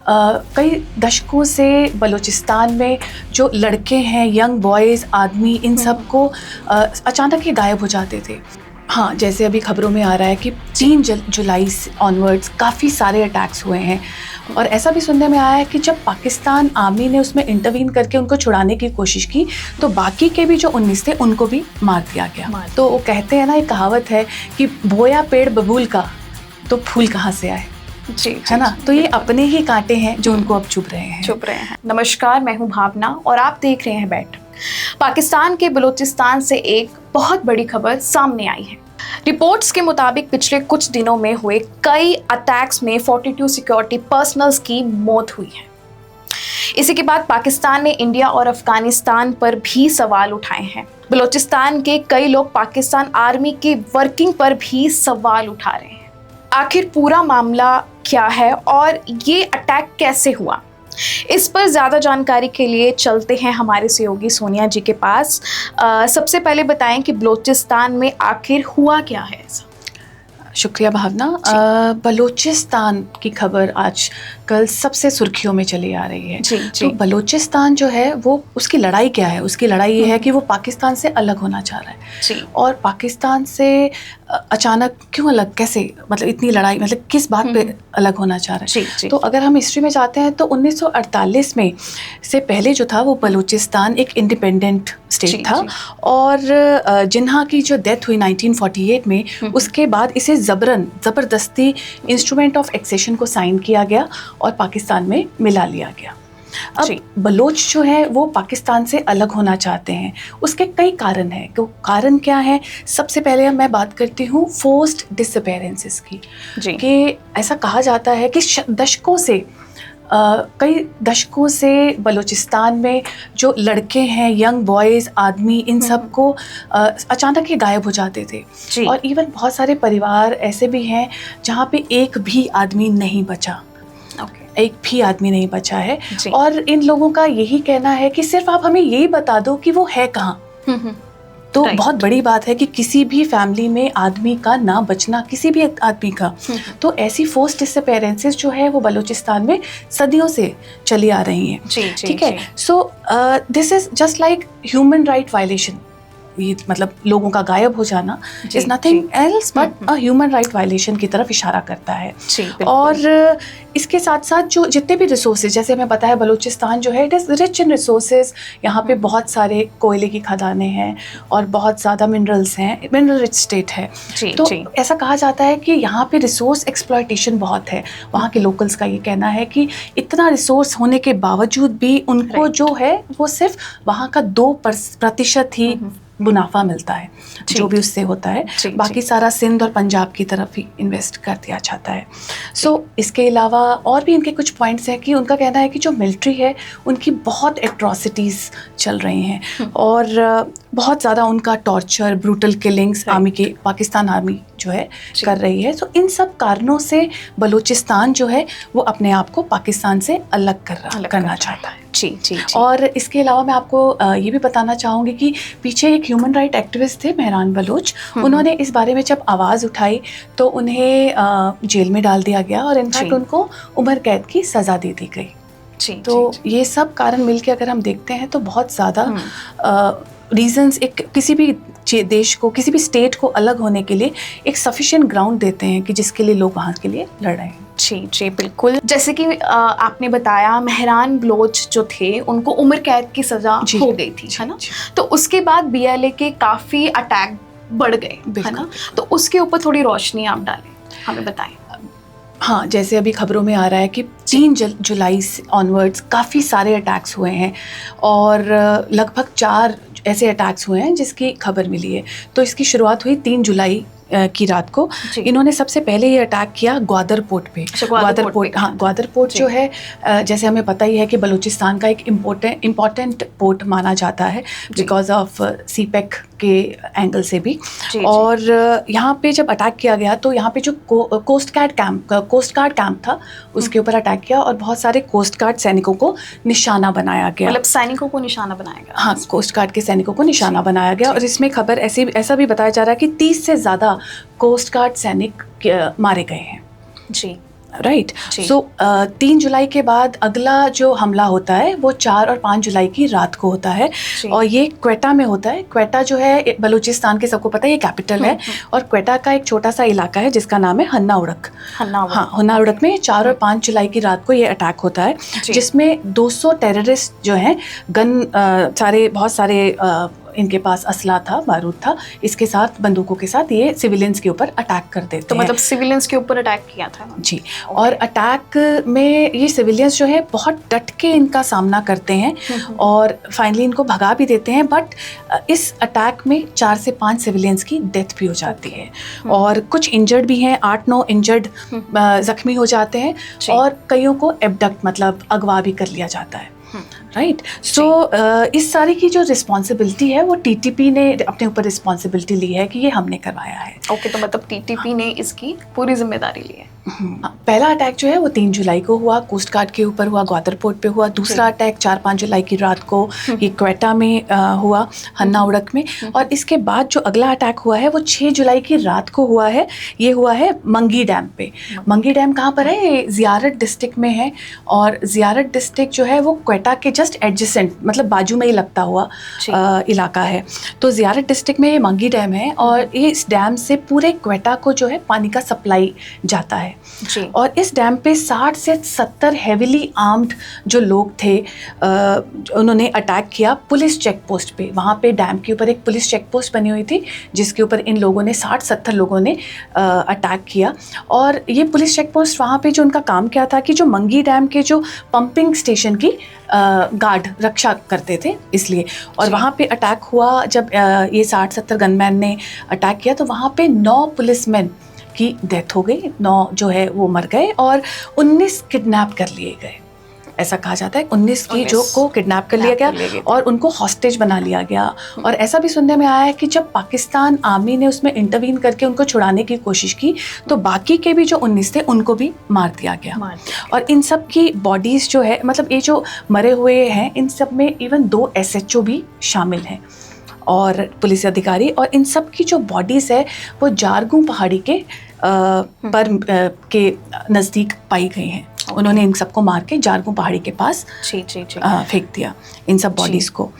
कई दशकों से बलूचिस्तान में जो लड़के हैं, यंग बॉयज़, आदमी, इन सब को अचानक ही गायब हो जाते थे। हाँ, जैसे अभी खबरों में आ रहा है कि 3 जुलाई ऑनवर्ड्स काफ़ी सारे अटैक्स हुए हैं और ऐसा भी सुनने में आया है कि जब पाकिस्तान आर्मी ने उसमें इंटरवीन करके उनको छुड़ाने की कोशिश की तो बाकी के भी जो 19 थे उनको भी मार दिया गया। तो वो कहते हैं ना, एक कहावत है कि बोया पेड़ बबूल का तो फूल कहाँ से आए, जी, है ना। तो ये अपने ही कांटे हैं जो उनको अब चुभ रहे हैं। नमस्कार, मैं हूं भावना और आप देख रहे हैं बैठ। पाकिस्तान के बलूचिस्तान से एक बहुत बड़ी खबर सामने आई है। रिपोर्ट्स के मुताबिक पिछले कुछ दिनों में हुए कई अटैक्स में 42 सिक्योरिटी पर्सनल्स की मौत हुई है। इसी के बाद पाकिस्तान ने इंडिया और अफगानिस्तान पर भी सवाल उठाए हैं। बलूचिस्तान के कई लोग पाकिस्तान आर्मी के वर्किंग पर भी सवाल उठा रहे हैं। आखिर पूरा मामला क्या है और ये अटैक कैसे हुआ, इस पर ज़्यादा जानकारी के लिए चलते हैं हमारे सहयोगी सोनिया जी के पास। सबसे पहले बताएं कि बलूचिस्तान में आखिर हुआ क्या है ऐसा। शुक्रिया भावना। बलूचिस्तान की खबर आज कल सबसे सुर्खियों में चली आ रही है। तो बलूचिस्तान जो है वो, उसकी लड़ाई क्या है? उसकी लड़ाई ये है कि वो पाकिस्तान से अलग होना चाह रहा है। और पाकिस्तान से अचानक क्यों अलग, कैसे, मतलब इतनी लड़ाई, मतलब किस बात पे अलग होना चाह रहा है? तो अगर हम हिस्ट्री में जाते हैं तो 1948 में से पहले जो था वो बलूचिस्तान एक इंडिपेंडेंट स्टेट था और जिन्हा की जो डेथ हुई 1948 में, उसके बाद इसे ज़बरदस्ती इंस्ट्रूमेंट ऑफ एक्सेशन को साइन किया गया और पाकिस्तान में मिला लिया गया। अब बलोच जो है वो पाकिस्तान से अलग होना चाहते हैं। उसके कई कारण हैं। तो कारण क्या है? सबसे पहले मैं बात करती हूँ फोर्स्ड डिसअपीयरेंसेस की, कि ऐसा कहा जाता है कि कई दशकों से बलूचिस्तान में जो लड़के हैं, यंग बॉयज़, आदमी, इन सब को अचानक ही गायब हो जाते थे। और इवन बहुत सारे परिवार ऐसे भी हैं जहाँ पे एक भी आदमी नहीं बचा, एक भी आदमी नहीं बचा है। और इन लोगों का यही कहना है कि सिर्फ आप हमें यही बता दो कि वो है कहाँ। तो बहुत बड़ी बात है कि किसी भी फैमिली में आदमी का ना बचना, किसी भी आदमी का। तो ऐसी फोर्स्ड डिसअपीयरेंसेस जो है वो बलूचिस्तान में सदियों से चली आ रही हैं। ठीक है। So this is just like human right violation. ये मतलब लोगों का गायब हो जाना is nothing else but a human right violation की तरफ इशारा करता है। और इसके साथ साथ जो जितने भी रिसोर्सेज, जैसे हमें पता है बलूचिस्तान जो है it is rich in resources. यहाँ पे बहुत सारे कोयले की खदानें हैं और बहुत ज़्यादा मिनरल्स हैं, मिनरल रिच स्टेट है। तो ऐसा कहा जाता है कि यहाँ पे रिसोर्स एक्सप्लॉयटेशन बहुत है। वहाँ के लोकल्स का ये कहना है कि इतना रिसोर्स होने के बावजूद भी उनको जो है वो सिर्फ वहाँ का 2% ही मुनाफा मिलता है, जो भी उससे होता है। बाकी सारा सिंध और पंजाब की तरफ ही इन्वेस्ट कर दिया जाता है। सो इसके अलावा और भी इनके कुछ पॉइंट्स हैं कि उनका कहना है कि जो मिलिट्री है उनकी बहुत एट्रॉसिटीज़ चल रही हैं और बहुत ज़्यादा उनका टॉर्चर, ब्रूटल किलिंग्स आर्मी की, पाकिस्तान आर्मी जो है कर रही है। तो इन सब कारणों से बलूचिस्तान जो है वो अपने आप को पाकिस्तान से अलग करना चाहता है। जी। और इसके अलावा मैं आपको ये भी बताना चाहूँगी कि पीछे एक ह्यूमन राइट एक्टिविस्ट थे, मेहरान बलोच। उन्होंने इस बारे में जब आवाज़ उठाई तो उन्हें जेल में डाल दिया गया और इनफैक्ट उनको उम्र कैद की सज़ा दे दी गई। तो ये सब कारण मिलके अगर हम देखते हैं तो बहुत ज़्यादा रीजंस एक किसी भी देश को, किसी भी स्टेट को अलग होने के लिए एक सफिशिएंट ग्राउंड देते हैं कि जिसके लिए लोग वहाँ के लिए लड़ रहे हैं। जी बिल्कुल। जैसे कि आपने बताया मेहरान बलोच जो थे उनको उम्र कैद की सज़ा हो गई थी, है ना। तो उसके बाद BLA के काफ़ी अटैक बढ़ गए, है ना। तो उसके ऊपर थोड़ी रोशनी आप डालें, हमें बताएं। हाँ, जैसे अभी खबरों में आ रहा है कि 3 जुलाई ऑनवर्ड्स काफ़ी सारे अटैक्स हुए हैं और लगभग 4 ऐसे अटैक्स हुए हैं जिसकी खबर मिली है। तो इसकी शुरुआत हुई 3 जुलाई की रात को। इन्होंने सबसे पहले ये अटैक किया ग्वादर पोर्ट पे। ग्वादर पोर्ट जो है, जैसे हमें पता ही है कि बलूचिस्तान का एक इम्पोर्टेंट पोर्ट माना जाता है बिकॉज ऑफ सीपेक के एंगल से भी। और यहाँ पे जब अटैक किया गया तो यहाँ पे जो कोस्ट गार्ड कैंप था उसके ऊपर अटैक किया और बहुत सारे कोस्ट गार्ड सैनिकों को निशाना बनाया गया। मतलब सैनिकों को निशाना बनाया गया? हाँ, कोस्ट गार्ड के सैनिकों को निशाना बनाया गया। और इसमें खबर ऐसा भी बताया जा रहा है कि 30 से ज़्यादा कोस्ट गार्ड सैनिक मारे गए हैं। राइट। सो 3 जुलाई के बाद अगला जो हमला होता है वो 4 और 5 जुलाई की रात को होता है और ये क्वेटा में होता है। क्वेटा जो है बलूचिस्तान के सबको पता है, ये कैपिटल है और क्वेटा का एक छोटा सा इलाका है जिसका नाम है हन्ना उड़क। हाँ, हन्ना उड़क में 4 और 5 जुलाई की रात को ये अटैक होता है जिसमें 200 टेररिस्ट जो हैं बहुत सारे इनके पास असला था, बारूद था, इसके साथ बंदूकों के साथ ये सिविलियंस के ऊपर अटैक कर देते हैं। तो मतलब सिविलियंस के ऊपर अटैक किया था जी। और अटैक में ये सिविलियंस जो है बहुत डट के इनका सामना करते हैं और फाइनली इनको भगा भी देते हैं। बट इस अटैक में 4 से 5 सिविलियंस की डेथ भी हो जाती है और कुछ इंजर्ड भी हैं, 8-9 इंजर्ड जख्मी हो जाते हैं और कईयों को एबडक्ट मतलब अगवा भी कर लिया जाता है। राइट। सो इस सारी की जो रिस्पॉन्सिबिलिटी है वो टीटीपी ने अपने ऊपर रिस्पॉन्सिबिलिटी ली है कि ये हमने करवाया है। ओके, तो मतलब टीटीपी ने इसकी पूरी जिम्मेदारी ली है। पहला अटैक जो है वो 3 जुलाई को हुआ, कोस्ट गार्ड के ऊपर हुआ, ग्वादर पोर्ट पे हुआ। दूसरा अटैक 4-5 जुलाई की रात को ये क्वेटा में हुआ, हन्ना उड़क में। और इसके बाद जो अगला अटैक हुआ है वो 6 जुलाई की रात को हुआ है। ये हुआ है मंगी डैम पे। मंगी डैम कहाँ पर है? ये ज़ियारत डिस्ट्रिक्ट में है और ज़ियारत डिस्ट्रिक्ट जो है वो क्वेटा के जस्ट एडजेसेंट मतलब बाजू में ही लगता हुआ इलाका है। तो ज़ियारत डिस्ट्रिक्ट में ये मंगी डैम है और ये इस डैम से पूरे क्वेटा को जो है पानी का सप्लाई जाता है जी। और इस डैम पे 60 से 70 हेविली आर्म्ड जो लोग थे उन्होंने अटैक किया पुलिस चेक पोस्ट पे। वहाँ पे डैम के ऊपर एक पुलिस चेक पोस्ट बनी हुई थी जिसके ऊपर इन लोगों ने 60-70 लोगों ने अटैक किया। और ये पुलिस चेक पोस्ट वहाँ पे जो उनका काम क्या था कि जो मंगी डैम के जो पंपिंग स्टेशन की गार्ड रक्षा करते थे इसलिए। और वहाँ पे अटैक हुआ जब ये 60-70 गनमैन ने अटैक किया तो वहाँ पे 9 पुलिसमैन की डेथ हो गई, 9 जो है वो मर गए और 19 किडनैप कर लिए गए। ऐसा कहा जाता है 19 की जो को किडनैप कर लिया गया और उनको हॉस्टेज बना लिया गया। और ऐसा भी सुनने में आया है कि जब पाकिस्तान आर्मी ने उसमें इंटरवीन करके उनको छुड़ाने की कोशिश की तो बाकी के भी जो 19 थे उनको भी मार दिया गया। और इन सब की बॉडीज़ जो है मतलब ये जो मरे हुए हैं इन सब में इवन 2 SHO भी शामिल हैं और पुलिस अधिकारी। और इन सब की जो बॉडीज़ है वो जारगू पहाड़ी के के नज़दीक पाई गई हैं। उन्होंने इन सबको मार के जारगू पहाड़ी के पास फेंक दिया इन सब बॉडीज़ को।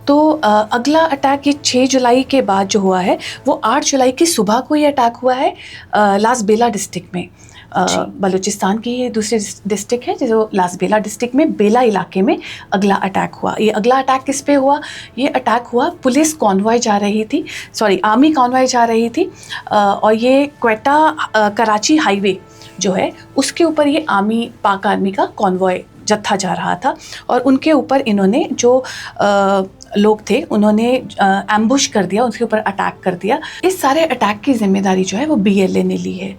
तो अगला अटैक ये 6 जुलाई के बाद जो हुआ है वो 8 जुलाई की सुबह को ये अटैक हुआ है लासबेला डिस्ट्रिक्ट में। बलूचिस्तान की ये दूसरी डिस्ट्रिक्ट है जो लासबेला डिस्ट्रिक्ट में बेला इलाके में अगला अटैक हुआ। ये अगला अटैक किस पे हुआ? ये अटैक हुआ पुलिस कॉन्वॉय जा रही थी, आर्मी कॉन्वॉय जा रही थी और ये क्वेटा कराची हाईवे जो है उसके ऊपर ये पाक आर्मी का कॉन्वॉय जत्था जा रहा था और उनके ऊपर इन्होंने जो लोग थे उन्होंने एम्बुश कर दिया, उसके ऊपर अटैक कर दिया। इस सारे अटैक की जिम्मेदारी जो है वो BLA ने ली है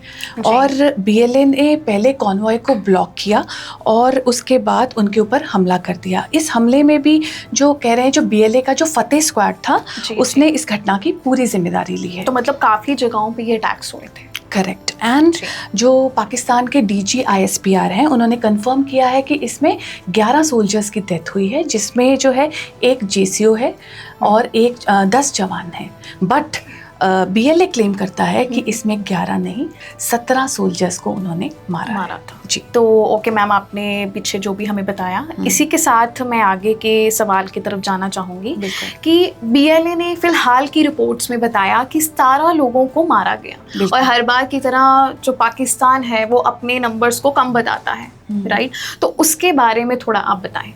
और BLA ने पहले कॉन्वॉय को ब्लॉक किया और उसके बाद उनके ऊपर हमला कर दिया। इस हमले में भी जो कह रहे हैं जो BLA का जो फतेह स्क्वाड था उसने इस घटना की पूरी जिम्मेदारी ली है। तो मतलब काफ़ी जगहों पर ये अटैक्स हुए थे। करेक्ट। एंड जो पाकिस्तान के DG ISPR हैं उन्होंने कंफर्म किया है कि इसमें 11 सोल्जर्स की डेथ हुई है जिसमें जो है एक JCO है और 10 जवान हैं। बट BLA क्लेम करता है कि इसमें 11 नहीं 17 सोल्जर्स को उन्होंने मारा था जी। तो ओके मैम, आपने पीछे जो भी हमें बताया इसी के साथ मैं आगे के सवाल की तरफ जाना चाहूँगी कि BLA ने फिलहाल की रिपोर्ट्स में बताया कि 17 लोगों को मारा गया और हर बार की तरह जो पाकिस्तान है वो अपने नंबर्स को कम बताता है, राइट? तो उसके बारे में थोड़ा आप बताएं।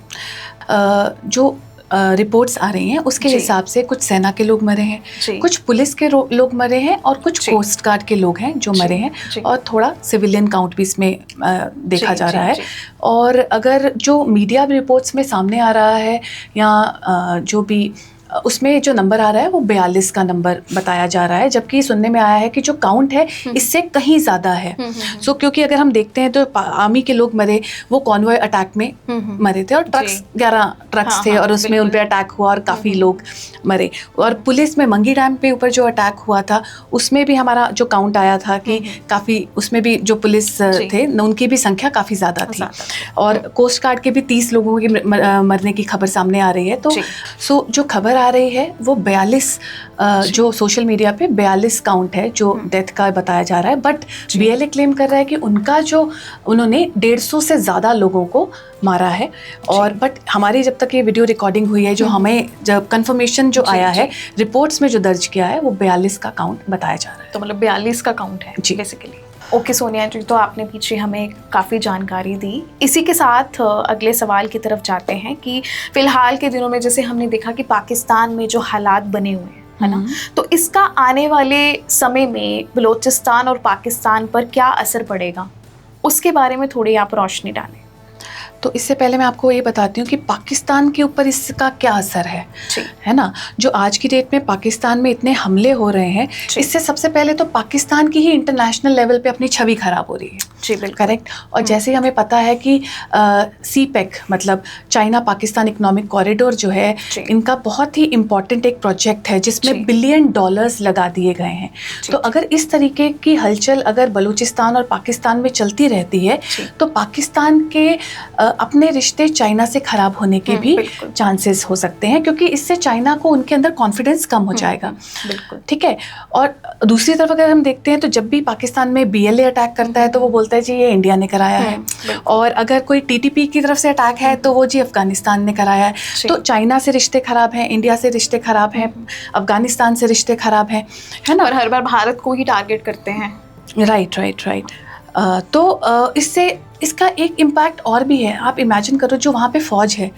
जो रिपोर्ट्स आ रही हैं उसके हिसाब से कुछ सेना के लोग मरे हैं, कुछ पुलिस के लोग मरे हैं और कुछ कोस्ट गार्ड के लोग हैं जो मरे हैं और थोड़ा सिविलियन काउंट भी इसमें देखा जा रहा है। और अगर जो मीडिया रिपोर्ट्स में सामने आ रहा है या जो भी उसमें जो नंबर आ रहा है वो 42 का नंबर बताया जा रहा है, जबकि सुनने में आया है कि जो काउंट है इससे कहीं ज़्यादा है। सो क्योंकि अगर हम देखते हैं तो आर्मी के लोग मरे वो कॉन्वॉय अटैक में मरे थे और 11 ट्रक्स थे और उसमें उन पे अटैक हुआ और काफ़ी लोग मरे। और पुलिस में मंगी डैम पे ऊपर जो अटैक हुआ था उसमें भी हमारा जो काउंट आया था कि काफ़ी उसमें भी जो पुलिस थे उनकी भी संख्या काफ़ी ज़्यादा थी और कोस्ट गार्ड के भी 30 लोगों के मरने की खबर सामने आ रही है। तो सो जो खबर आ रही है वो 42 जो सोशल मीडिया पे 42 काउंट है जो डेथ का बताया जा रहा है, बट BLA क्लेम कर रहा है कि उनका जो उन्होंने 150 से ज़्यादा लोगों को मारा है। और बट हमारी जब तक ये वीडियो रिकॉर्डिंग हुई है, जो हमें जब कंफर्मेशन जो आया है रिपोर्ट्स में जो दर्ज किया है, वो 42 का काउंट बताया जा रहा है। तो मतलब 42 का काउंट है जी बेसिकली। ओके सोनिया जी, तो आपने पीछे हमें काफ़ी जानकारी दी। इसी के साथ अगले सवाल की तरफ जाते हैं कि फ़िलहाल के दिनों में जैसे हमने देखा कि पाकिस्तान में जो हालात बने हुए हैं, है ना, तो इसका आने वाले समय में बलूचिस्तान और पाकिस्तान पर क्या असर पड़ेगा, उसके बारे में थोड़ी आप रोशनी डालें। तो इससे पहले मैं आपको ये बताती हूँ कि पाकिस्तान के ऊपर इसका क्या असर है ना। जो आज की डेट में पाकिस्तान में इतने हमले हो रहे हैं, इससे सबसे पहले तो पाकिस्तान की ही इंटरनेशनल लेवल पे अपनी छवि खराब हो रही है। जी बिल्कुल करेक्ट। और जैसे ही हमें पता है कि CPEC मतलब चाइना पाकिस्तान इकोनॉमिक कॉरिडोर जो है, इनका बहुत ही इम्पॉर्टेंट एक प्रोजेक्ट है जिसमें $1 बिलियन लगा दिए गए हैं। तो अगर इस तरीके की हलचल अगर बलूचिस्तान और पाकिस्तान में चलती रहती है तो पाकिस्तान के अपने रिश्ते चाइना से खराब होने के भी चांसेस हो सकते हैं, क्योंकि इससे चाइना को उनके अंदर कॉन्फिडेंस कम हो जाएगा। ठीक है। और दूसरी तरफ अगर हम देखते हैं तो जब भी पाकिस्तान में BLA अटैक करता है तो वो बोलता है जी ये इंडिया ने कराया है, और अगर कोई TTP की तरफ से अटैक है तो वो जी अफगानिस्तान ने कराया है। तो चाइना से रिश्ते खराब हैं, इंडिया से रिश्ते खराब हैं, अफगानिस्तान से रिश्ते खराब हैं, है ना। और हर बार भारत को ही टारगेट करते हैं। राइट। तो इससे इसका एक इम्पैक्ट और भी है। आप इमेजिन करो जो वहाँ पे फौज है,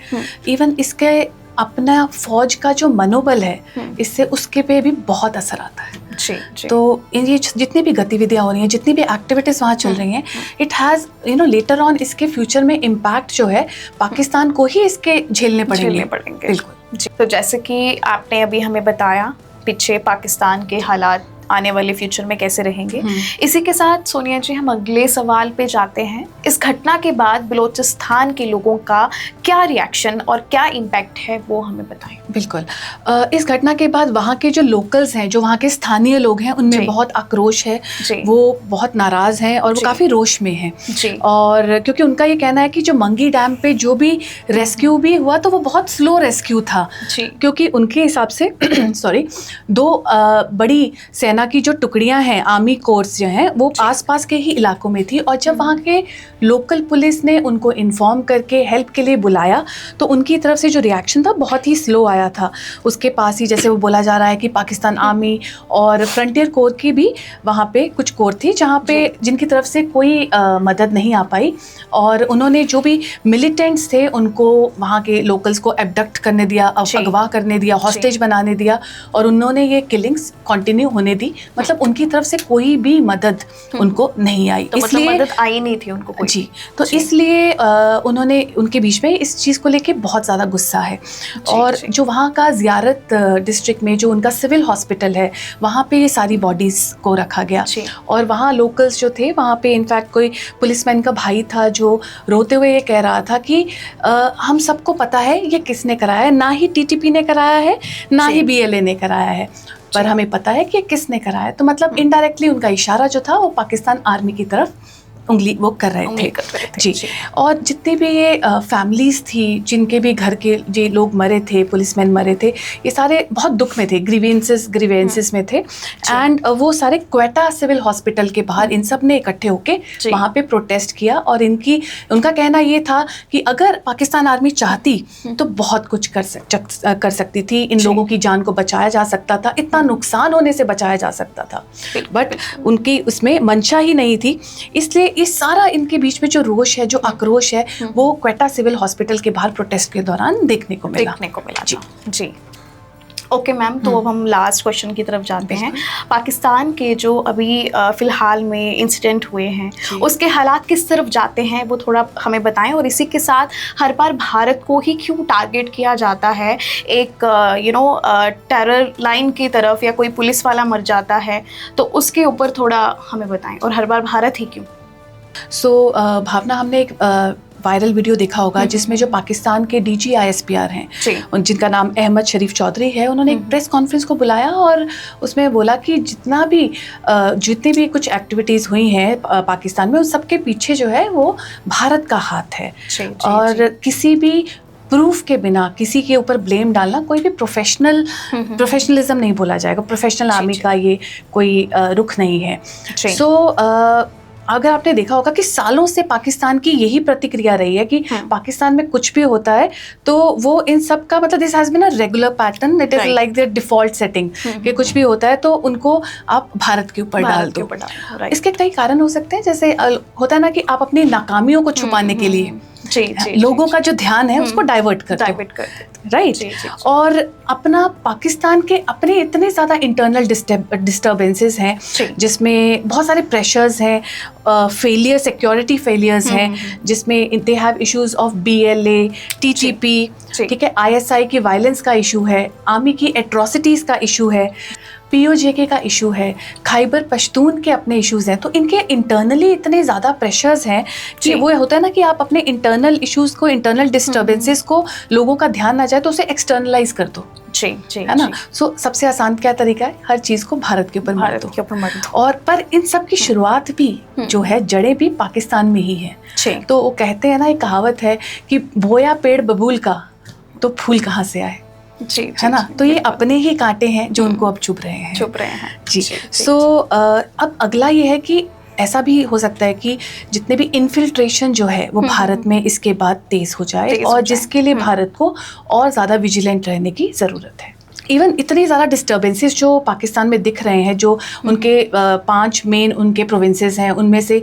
इवन इसके अपना फौज का जो मनोबल है, इससे उसके पे भी बहुत असर आता है। जी। तो ये जितनी भी गतिविधियाँ हो रही हैं, जितनी भी एक्टिविटीज़ वहाँ चल रही हैं, इट हैज़ लेटर ऑन इसके फ्यूचर में इम्पैक्ट जो है पाकिस्तान को ही इसके झेलने पड़ेंगे। बिल्कुल जी। तो जैसे कि आपने अभी हमें बताया पीछे पाकिस्तान के हालात आने वाले फ्यूचर में कैसे रहेंगे, इसी के साथ सोनिया जी हम अगले सवाल पे जाते हैं। इस घटना के बाद बलूचिस्तान के लोगों का क्या रिएक्शन और क्या इम्पैक्ट है वो हमें बताएं। बिल्कुल। इस घटना के बाद वहाँ के जो लोकल्स हैं, जो वहाँ के स्थानीय लोग हैं, उनमें बहुत आक्रोश है, वो बहुत नाराज़ हैं और वो काफ़ी रोष में हैं। और क्योंकि उनका ये कहना है कि जो मंगी डैम पे जो भी रेस्क्यू भी हुआ तो वो बहुत स्लो रेस्क्यू था, क्योंकि उनके हिसाब से सॉरी 2 बड़ी सेना की जो टुकड़ियां हैं, आर्मी कोर्स जो हैं, वो आसपास के ही इलाकों में थी। और जब वहाँ के लोकल पुलिस ने उनको इन्फॉर्म करके हेल्प के लिए बुलाया तो उनकी तरफ से जो रिएक्शन था बहुत ही स्लो आया था। उसके पास ही जैसे वो बोला जा रहा है कि पाकिस्तान आर्मी और फ्रंटियर कोर की भी वहाँ पे कुछ कोर थी जहाँ पे जिनकी तरफ से कोई मदद नहीं आ पाई, और उन्होंने जो भी मिलिटेंट्स थे उनको वहाँ के लोकल्स को एबडक्ट करने दिया, अगवा करने दिया, हॉस्टेज बनाने दिया, और उन्होंने ये किलिंग्स कंटिन्यू होने दी। मतलब उनकी तरफ से कोई भी मदद उनको नहीं आई। तो इसलिए मतलब मदद आई नहीं थी उनको कोई। जी। तो इसलिए उन्होंने उनके बीच में इस चीज़ को लेके बहुत ज़्यादा गुस्सा है। और जो वहाँ का ज़ियारत डिस्ट्रिक्ट में जो उनका सिविल हॉस्पिटल है, वहाँ पे ये सारी बॉडीज़ को रखा गया। और वहाँ लोकल्स जो थे, वहाँ पे इनफैक्ट कोई पुलिसमैन का भाई था जो रोते हुए ये कह रहा था कि हम सबको पता है ये किसने कराया है, ना ही TTP ने कराया है, ना ही BLA ने कराया है, पर हमें पता है कि किसने कराया है। तो मतलब इनडायरेक्टली उनका इशारा जो था वो पाकिस्तान आर्मी की तरफ उंगली वो कर रहे थे। जी। और जितनी भी ये फैमिलीज़ थी जिनके भी घर के जो लोग मरे थे, पुलिसमैन मरे थे, ये सारे बहुत दुख में थे, ग्रीवेंसेस में थे। एंड वो सारे क्वेटा सिविल हॉस्पिटल के बाहर इन सब ने इकट्ठे होके वहाँ पे प्रोटेस्ट किया। और उनका कहना ये था कि अगर पाकिस्तान आर्मी चाहती तो बहुत कुछ कर सकती थी, इन लोगों की जान को बचाया जा सकता था, इतना नुकसान होने से बचाया जा सकता था, बट उनकी उसमें मंशा ही नहीं थी। इसलिए इस सारा इनके बीच में जो रोष है, जो आक्रोश है, वो क्वेटा सिविल हॉस्पिटल के बाहर प्रोटेस्ट के दौरान देखने को मिला। जी। ओके मैम, तो अब हम लास्ट क्वेश्चन की तरफ जाते हैं। पाकिस्तान के जो अभी फ़िलहाल में इंसिडेंट हुए हैं, उसके हालात किस तरफ जाते हैं वो थोड़ा हमें बताएं। और इसी के साथ हर बार भारत को ही क्यों टारगेट किया जाता है, एक टेरर लाइन की तरफ, या कोई पुलिस वाला मर जाता है तो उसके ऊपर थोड़ा हमें बताएं, और हर बार भारत ही क्यों। भावना, हमने एक वायरल वीडियो देखा होगा जिसमें जो पाकिस्तान के DG ISPR हैं, जिनका नाम अहमद शरीफ चौधरी है, उन्होंने एक प्रेस कॉन्फ्रेंस को बुलाया और उसमें बोला कि जितनी भी कुछ एक्टिविटीज़ हुई हैं पाकिस्तान में, उस सबके पीछे जो है वो भारत का हाथ है। और किसी भी प्रूफ के बिना किसी के ऊपर ब्लेम डालना कोई भी प्रोफेशनलिज्म नहीं बोला जाएगा। प्रोफेशनल आर्मी का ये कोई रुख नहीं है। सो अगर आपने देखा होगा कि सालों से पाकिस्तान की यही प्रतिक्रिया रही है कि पाकिस्तान में कुछ भी होता है तो वो इन सब का मतलब this has been a regular pattern, it is like their default setting कि कुछ भी होता है तो उनको आप भारत के ऊपर डाल दो। इसके कई कारण हो सकते हैं, जैसे होता है ना कि आप अपनी नाकामियों को छुपाने के लिए लोगों का जो ध्यान है उसको डाइवर्ट कर दो, राइट। और अपना पाकिस्तान के अपने इतने ज़्यादा इंटरनल डिस्टर्बेंसेस हैं जिसमें बहुत सारे प्रेशर्स हैं, फेलियर, सिक्योरिटी फेलियर्स हैं, जिसमें they have issues of BLA, TTP, ठीक है, ISI की वायलेंस का इशू है, आर्मी की एट्रोसिटीज़ का इशू है, POJK का इशू है, खैबर पश्तून के अपने इश्यूज हैं। तो इनके इंटरनली इतने ज़्यादा प्रेशर्स हैं कि वो होता है ना कि आप अपने इंटरनल इश्यूज को, इंटरनल डिस्टर्बेंसेस को, लोगों का ध्यान ना जाए तो उसे एक्सटर्नलाइज कर दो, है ना। सो सबसे आसान क्या तरीका है, हर चीज़ को भारत के ऊपर मार दो। और पर इन सब की शुरुआत भी जो है, जड़ें भी पाकिस्तान में ही है। तो वो कहते हैं ना, एक कहावत है कि बोया पेड़ बबूल का तो फूल कहाँ से आए, है ना। तो ये अपने ही कांटे हैं जो उनको अब चुभ रहे हैं जी। सो अब अगला ये है कि ऐसा भी हो सकता है कि जितने भी इन्फिल्ट्रेशन जो है वो भारत में इसके बाद तेज हो जाए, और जिसके लिए भारत को और ज़्यादा विजिलेंट रहने की ज़रूरत है। इवन इतनी ज़्यादा डिस्टर्बेंसेस जो पाकिस्तान में दिख रहे हैं, जो उनके 5 मेन उनके प्रोविंसेस हैं, उनमें से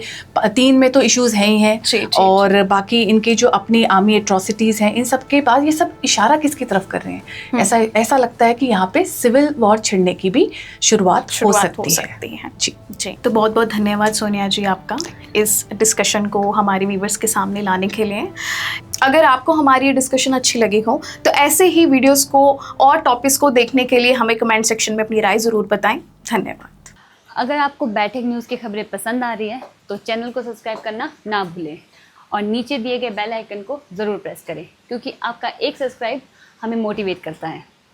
3 में तो इश्यूज हैं ही हैं, और बाकी इनके जो अपनी आर्मी एट्रोसिटीज़ हैं, इन सब के बाद ये सब इशारा किसकी तरफ कर रहे हैं, ऐसा लगता है कि यहाँ पे सिविल वॉर छिड़ने की भी शुरुआत हो सकती है। जी तो बहुत बहुत धन्यवाद सोनिया जी आपका इस डिस्कशन को हमारे व्यूवर्स के सामने लाने के लिए। अगर आपको हमारी ये डिस्कशन अच्छी लगी हो तो ऐसे ही वीडियोस को और टॉपिक्स को देखने के लिए हमें कमेंट सेक्शन में अपनी राय ज़रूर बताएं। धन्यवाद। अगर आपको बैठक न्यूज़ की खबरें पसंद आ रही है तो चैनल को सब्सक्राइब करना ना भूलें, और नीचे दिए गए बेल आइकन को ज़रूर प्रेस करें, क्योंकि आपका एक सब्सक्राइब हमें मोटिवेट करता है।